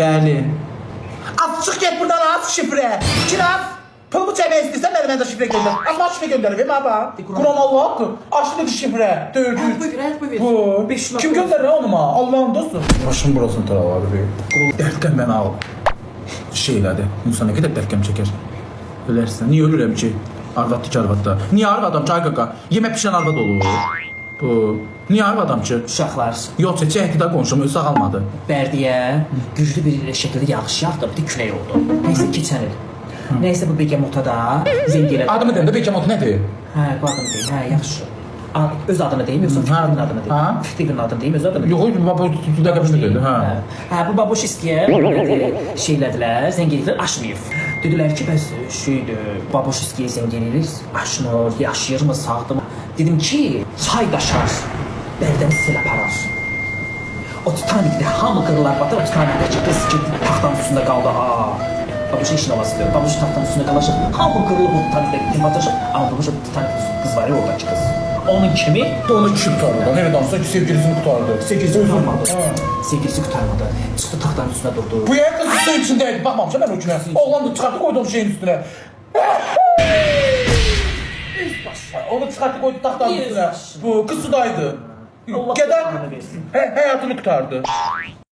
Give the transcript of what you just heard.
Bəli. Az çıx get buradan az şifre. Kiraz. Pulumu çəkmək istəyirsən mənə də şifre göndər. Asma şifre göndər baba. Quran Allah'tır. Açdı şifre. Dördü. Bu. Kim göndərir onuma? Allah'ın dostu. Başım burasını taravar be. Dərdkən bəni al. Şey elədi. İnsan nə qədər dərdkəm çəkər. Ölərsən. Niyə ölürəm ki? Arvad ki arvadda. Niyə arvadam ki ay qaqa? Yemək pişən arvad olur. Bu. Niyə arvadam ki? Uşaqlar. Yoxsa çəkdi qonşum öz sağalmadı. Bərdiyə güclü bir şəkildə yağış yağdı, bir də külək oldu. Nəysə keçən il. Nəysə bu Begemota da zəng elədi. Adımı deyim də Begemot nədir? Hə, bu adını deyim. Hə, yaxşı. Öz adını deyim, yoxsa Fikrimin adını deyim? Ha? Fikrimin adını deyim, öz adını deyim. Yox, bu dəqiqə dedi, hə. Hə, bu babuş iskiyə şeylədilər, zəng elədilər, açmayıb. Dedilər ki, bəs şeydir, babuş iskiyə zəng eləyirik, açmır, yaşayır mı, sağdır mı? Dedim ki, çay daşar, Bərdəni sel aparar. O Titanik'de hamı qırılar batır, o Titanik'deki qız ki, taxtanın üstündə qaldı, babuşun işin olası diyor, babuş taxtanın üstündə qalacaq, hamı qırılır o Titanik'deki batacaq, ama babuş Titanik'deki kız var ya, oradaki kız. Onun kimi De onu kim tutardı? Ne dansa ki sevgilisini tutardı. sevgilisi kurtarmadı. Sevgilisi kurtarmadı. Çıktı taxtanın üstüne durdu. Bu yer kızı suyun içindeydi. Bakmamışım ben o güne. Oğlan da çıkarttı koydu onu şeyin üstüne. Onu çıkarttı koydu tahtanın Niye üstüne. üzbaşı? Bu kız sudaydı. Allah Geden belanı versin. hayatını kurtardı.